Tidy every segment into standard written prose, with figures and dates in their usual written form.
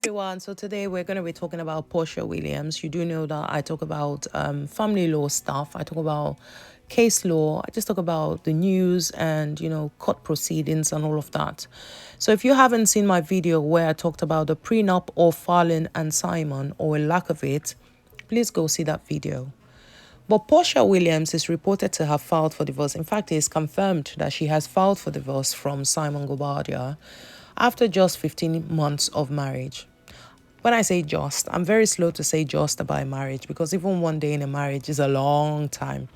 Everyone, so today we're going to be talking about Porsha Williams. You do know that I talk about family law stuff. I talk about case law. I just talk about the news and, court proceedings and all of that. So if you haven't seen my video where I talked about the prenup of Fallon and Simon, or a lack of it, please go see that video. But Porsha Williams is reported to have filed for divorce. In fact, it is confirmed that she has filed for divorce from Simon Guobadia after just 15 months of marriage. When I say just, I'm very slow to say just about marriage because even one day in a marriage is a long time.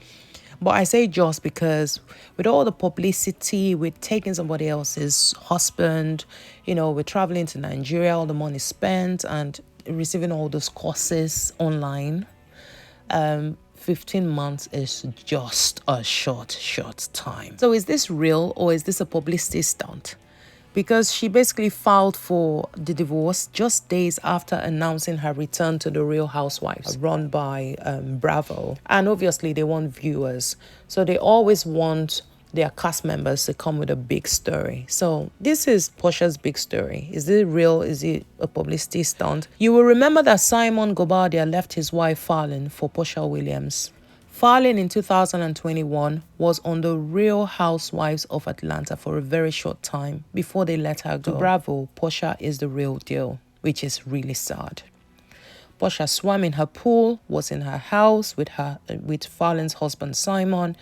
But I say just because with all the publicity, with taking somebody else's husband, we're traveling to Nigeria, all the money spent and receiving all those courses online. 15 months is just a short time. So is this real or is this a publicity stunt? Because she basically filed for the divorce just days after announcing her return to the Real Housewives, run by Bravo. And obviously they want viewers. So they always want their cast members to come with a big story. So this is Porsha's big story. Is it real? Is it a publicity stunt? You will remember that Simon Guobadia left his wife Fallon for Porsha Williams. Fallon in 2021 was on the Real Housewives of Atlanta for a very short time before they let her go. To Bravo, Porsha is the real deal, which is really sad. Porsha swam in her pool, was in her house with Fallon's husband Simon.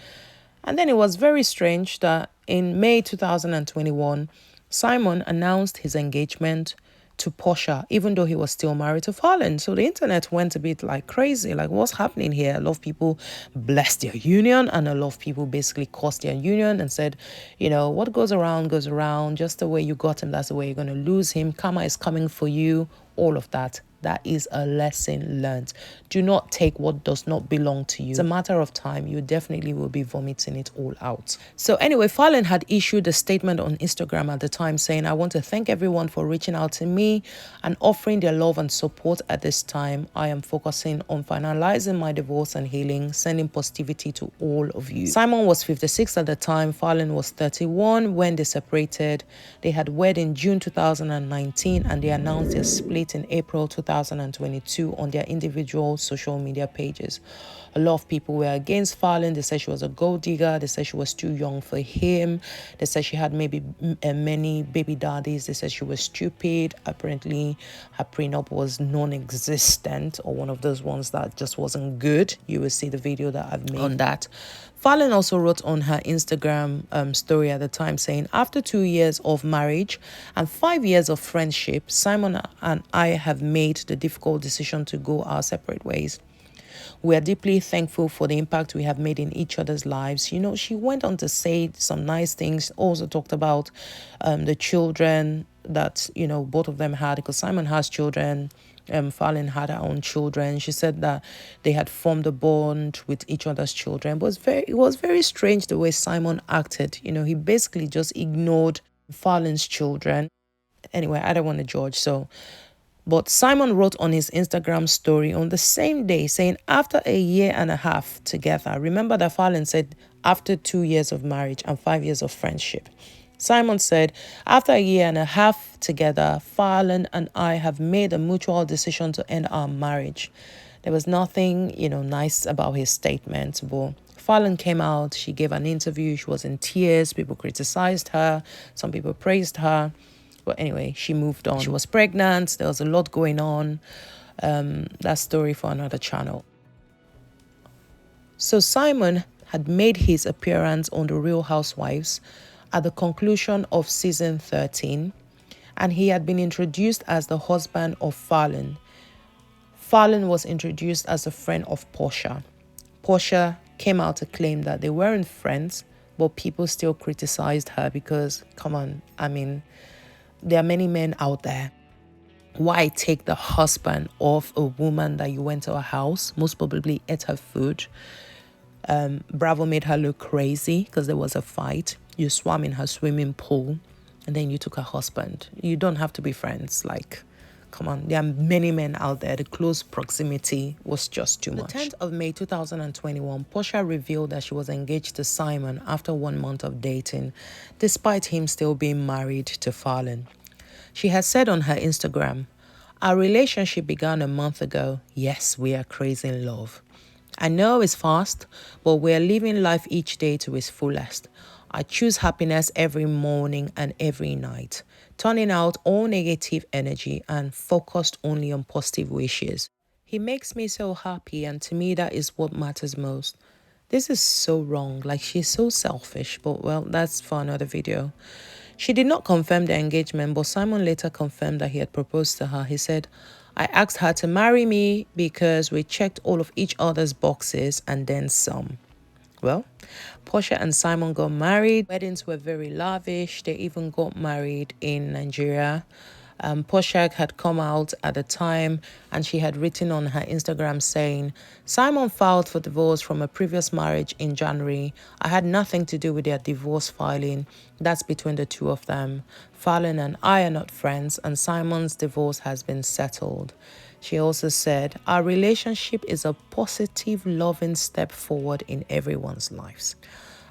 And then it was very strange that in May 2021, Simon announced his engagement to Porsha, even though he was still married to Fallon. So the internet went a bit like crazy, like what's happening here? A lot of people blessed their union and a lot of people basically cursed their union and said, what goes around goes around. Just the way you got him, that's the way you're going to lose him. Karma is coming for you. All of that. That is a lesson learned. Do not take what does not belong to you. It's a matter of time. You definitely will be vomiting it all out. So anyway, Fallon had issued a statement on Instagram at the time saying, I want to thank everyone for reaching out to me and offering their love and support at this time. I am focusing on finalizing my divorce and healing, sending positivity to all of you. Simon was 56 at the time. Fallon was 31 when they separated. They had wed in June 2019 and they announced their split in April 2022 on their individual social media pages. A lot of people were against Fallon. They said she was a gold digger. They said she was too young for him. They said she had maybe many baby daddies. They said she was stupid. Apparently, her prenup was non-existent or one of those ones that just wasn't good. You will see the video that I've made on that. Fallon also wrote on her Instagram story at the time saying, after 2 years of marriage and 5 years of friendship, Simon and I have made the difficult decision to go our separate ways. We are deeply thankful for the impact we have made in each other's lives. She went on to say some nice things, also talked about the children that, both of them had, because Simon has children. Fallon had her own children. She said that they had formed a bond with each other's children. But it was very strange the way Simon acted. He basically just ignored Fallon's children. Anyway, I don't want to judge, but Simon wrote on his Instagram story on the same day saying, after a year and a half together, remember that Fallon said after 2 years of marriage and 5 years of friendship. Simon said, after a year and a half together, Fallon and I have made a mutual decision to end our marriage. There was nothing, nice about his statement, but Fallon came out, she gave an interview, she was in tears, people criticized her, some people praised her. But anyway, she moved on. She was pregnant. There was a lot going on. That story for another channel. So Simon had made his appearance on The Real Housewives at the conclusion of season 13. And he had been introduced as the husband of Fallon. Fallon was introduced as a friend of Porsha. Porsha came out to claim that they weren't friends, but people still criticized her because, come on, there are many men out there. Why take the husband of a woman that you went to her house, most probably ate her food? Bravo made her look crazy because there was a fight. You swam in her swimming pool and then you took her husband. You don't have to be friends. Come on, there are many men out there. The close proximity was just too much. The 10th of May 2021, Porsha revealed that she was engaged to Simon after 1 month of dating, despite him still being married to Fallon. She has said on her Instagram, Our relationship began a month ago. Yes, we are crazy in love. I know it's fast, but we're living life each day to its fullest. I choose happiness every morning and every night, turning out all negative energy and focused only on positive wishes. He makes me so happy, and to me, that is what matters most. This is so wrong. Like, she's so selfish, but well, that's for another video. She did not confirm the engagement, but Simon later confirmed that he had proposed to her. He said, I asked her to marry me because we checked all of each other's boxes and then some. Well, Porsha and Simon got married. Weddings were very lavish. They even got married in Nigeria. Porsha had come out at the time, and she had written on her Instagram saying, Simon filed for divorce from a previous marriage in January. I had nothing to do with their divorce filing. That's between the two of them. Fallon and I are not friends, and Simon's divorce has been settled. She also said, our relationship is a positive, loving step forward in everyone's lives.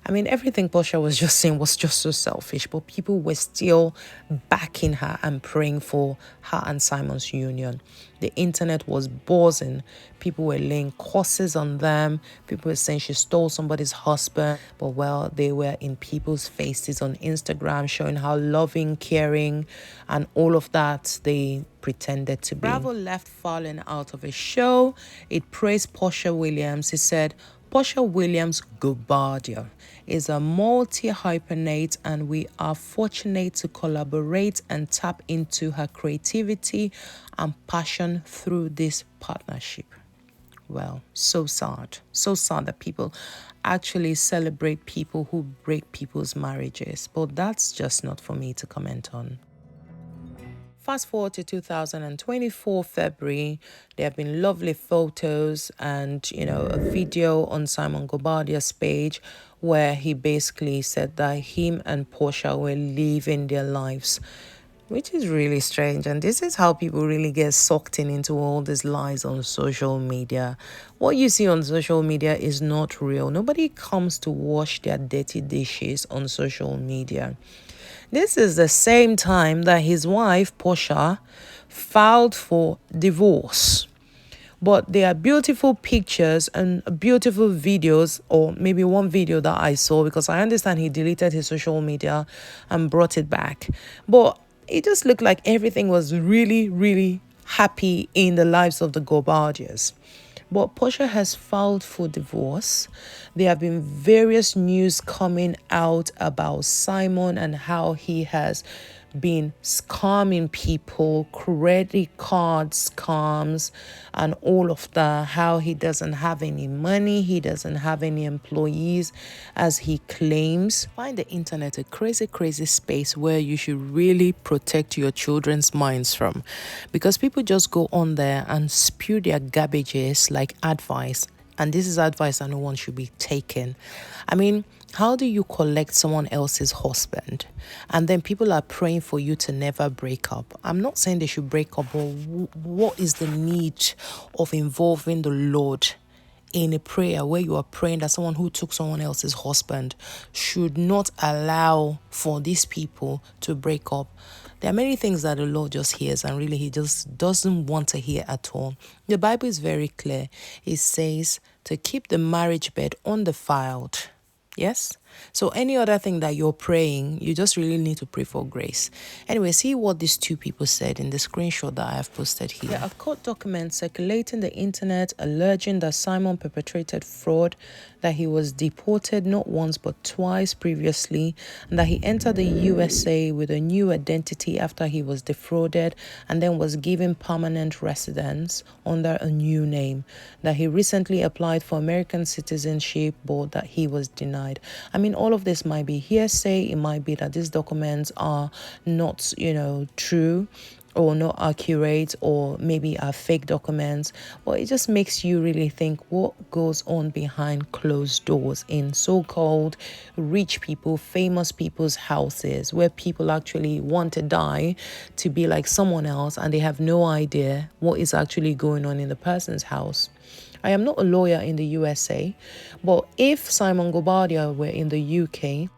I mean, everything Porsha was just saying was just so selfish, but people were still backing her and praying for her and Simon's union. The internet was buzzing. People were laying curses on them. People were saying she stole somebody's husband. But well, they were in people's faces on Instagram showing how loving, caring, and all of that they pretended to be. Bravo left Fallon out of a show. It praised Porsha Williams. He said, Porsha Williams Guobadia is a multi-hyphenate, and we are fortunate to collaborate and tap into her creativity and passion through this partnership. Well, so sad. So sad that people actually celebrate people who break people's marriages. But that's just not for me to comment on. Fast forward to 2024 February, there have been lovely photos and, a video on Simon Guobadia's page where he basically said that him and Porsha were living their lives, which is really strange. And this is how people really get sucked into all these lies on social media. What you see on social media is not real. Nobody comes to wash their dirty dishes on social media. This is the same time that his wife, Porsha, filed for divorce. But there are beautiful pictures and beautiful videos, or maybe one video that I saw, because I understand he deleted his social media and brought it back. But it just looked like everything was really, really happy in the lives of the Guobadias. But Porsha has filed for divorce. There have been various news coming out about Simon and how he has been scamming people, credit card scams, and all of that. How he doesn't have any money, he doesn't have any employees, as he claims. Find the internet a crazy, crazy space where you should really protect your children's minds from, because people just go on there and spew their garbages like advice. And this is advice that no one should be taking. I mean, how do you collect someone else's husband and then people are praying for you to never break up? I'm not saying they should break up, but what is the need of involving the Lord in a prayer where you are praying that someone who took someone else's husband should not allow for these people to break up? There are many things that the Lord just hears, and really he just doesn't want to hear at all. The Bible is very clear. It says to keep the marriage bed undefiled. Yes? So any other thing that you're praying, you just really need to pray for grace. Anyway, see what these two people said in the screenshot that I have posted here. There are court documents circulating the internet alleging that Simon perpetrated fraud, that he was deported not once but twice previously, and that he entered the USA with a new identity after he was defrauded and then was given permanent residence under a new name, that he recently applied for American citizenship but that he was denied. I mean, all of this might be hearsay. It might be that these documents are not, true or not accurate, or maybe are fake documents. But it just makes you really think what goes on behind closed doors in so-called rich people, famous people's houses, where people actually want to die to be like someone else and they have no idea what is actually going on in the person's house. I am not a lawyer in the USA, but if Simon Guobadia were in the UK,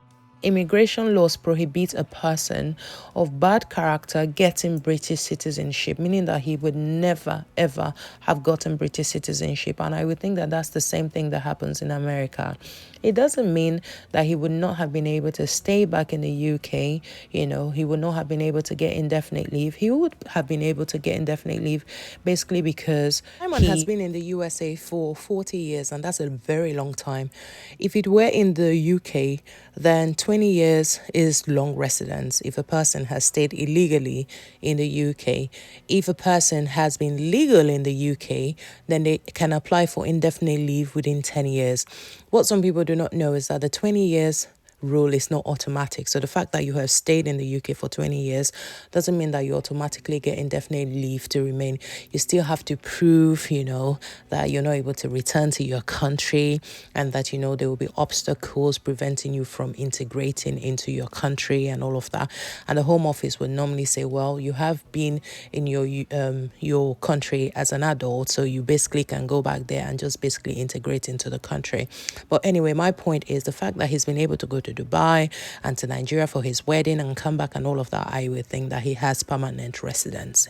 immigration laws prohibit a person of bad character getting British citizenship, meaning that he would never ever have gotten British citizenship. And I would think that that's the same thing that happens in America. It doesn't mean that he would not have been able to stay back in the UK. He would not have been able to get indefinite leave. He would have been able to get indefinite leave basically because Simon has been in the USA for 40 years, and that's a very long time. If it were in the UK, then 20 years is long residence if a person has stayed illegally in the UK. If a person has been legal in the UK, then they can apply for indefinite leave within 10 years. What some people do not know is that the 20 years rule is not automatic. So the fact that you have stayed in the UK for 20 years doesn't mean that you automatically get indefinite leave to remain. You still have to prove, that you're not able to return to your country, and that, there will be obstacles preventing you from integrating into your country and all of that. And the Home Office would normally say, well, you have been in your country as an adult, so you basically can go back there and just basically integrate into the country. But anyway, my point is the fact that he's been able to go to Dubai and to Nigeria for his wedding and come back and all of that, I would think that he has permanent residence.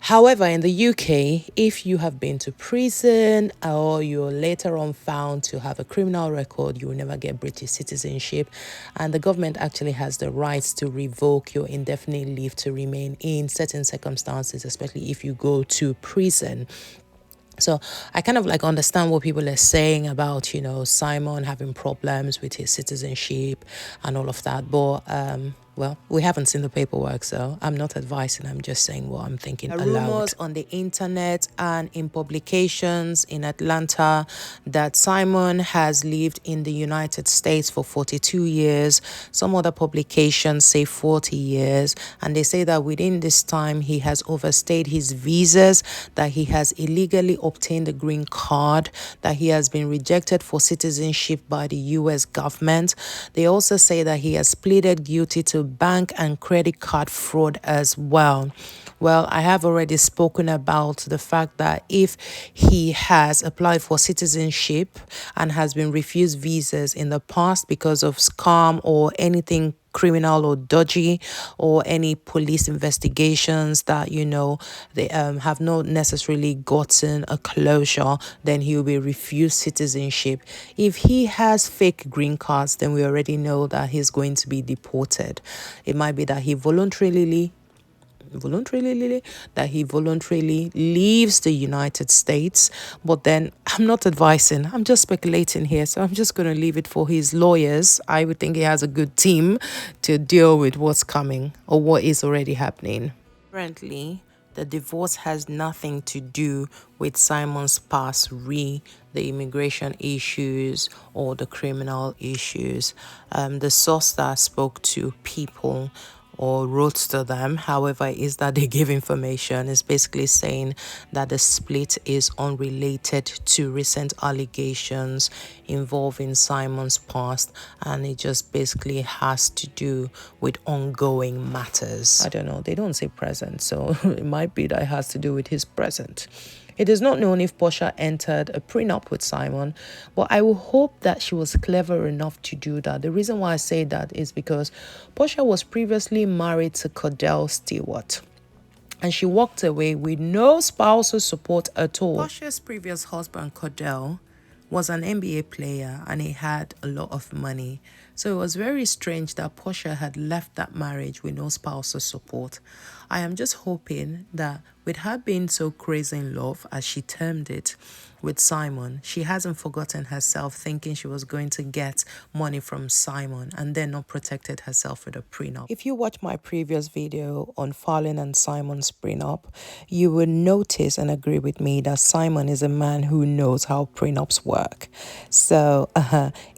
However, in the UK, if you have been to prison or you're later on found to have a criminal record, you will never get British citizenship. And the government actually has the rights to revoke your indefinite leave to remain in certain circumstances, especially if you go to prison. So I kind of understand what people are saying about, Simon having problems with his citizenship and all of that. But, well, we haven't seen the paperwork, so I'm not advising. I'm just saying what I'm thinking aloud. Rumors on the internet and in publications in Atlanta that Simon has lived in the United States for 42 years. Some other publications say 40 years. And they say that within this time, he has overstayed his visas, that he has illegally obtained a green card, that he has been rejected for citizenship by the US government. They also say that he has pleaded guilty to bank and credit card fraud as well. Well, I have already spoken about the fact that if he has applied for citizenship and has been refused visas in the past because of scam or anything criminal or dodgy, or any police investigations that they have not necessarily gotten a closure, then he will be refused citizenship. If he has fake green cards, then we already know that he's going to be deported. It might be that he voluntarily leaves the United States, but then I'm not advising, I'm just speculating here, so I'm just going to leave it for his lawyers. I would think he has a good team to deal with what's coming or what is already happening. Currently, the divorce has nothing to do with Simon's past, the immigration issues or the criminal issues. The source that spoke to people or wrote to them, however, is that they give information. Is basically saying that the split is unrelated to recent allegations involving Simon's past, and it just basically has to do with ongoing matters. I don't know, they don't say present, so it might be that it has to do with his present. It is not known if Porsha entered a prenup with Simon, but I will hope that she was clever enough to do that. The reason why I say that is because Porsha was previously married to Kordell Stewart, and she walked away with no spousal support at all. Porsha's previous husband, Kordell, was an NBA player and he had a lot of money. So it was very strange that Porsha had left that marriage with no spousal support. I am just hoping that with her being so crazy in love, as she termed it, with Simon, she hasn't forgotten herself, thinking she was going to get money from Simon and then not protected herself with a prenup. If you watch my previous video on Fallon and Simon's prenup, you will notice and agree with me that Simon is a man who knows how prenups work. So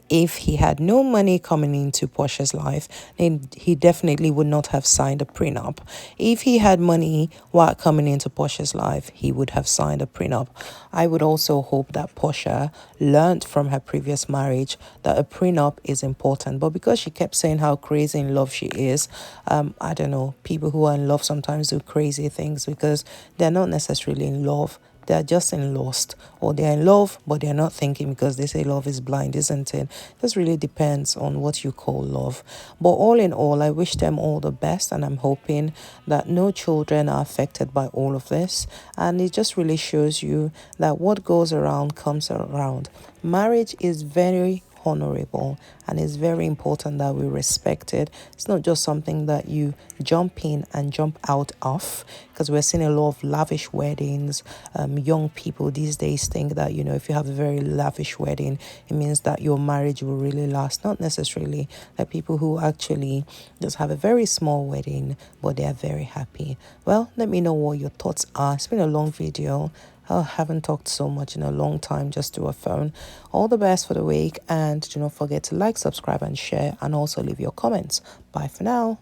if he had no money coming into Porsha's life, then he definitely would not have signed a prenup. If he had money while coming into Porsha's life, he would have signed a prenup. I would also hope that Porsha learned from her previous marriage that a prenup is important. But because she kept saying how crazy in love she is, I don't know, people who are in love sometimes do crazy things because they're not necessarily in love. they're just in lost, or they're in love but they're not thinking, because they say love is blind, isn't it? This really depends on what you call love. But all in all, I wish them all the best, and I'm hoping that no children are affected by all of this. And it just really shows you that what goes around comes around. Marriage is very honorable, and it's very important that we respect it. It's not just something that you jump in and jump out of, because we're seeing a lot of lavish weddings. Young people these days think that, if you have a very lavish wedding, it means that your marriage will really last. Not necessarily. Like people who actually just have a very small wedding but they are very happy. Well, let me know what your thoughts are. It's been a long video. I haven't talked so much in a long time just to a phone. All the best for the week, and do not forget to like, subscribe and share, and also leave your comments. Bye for now.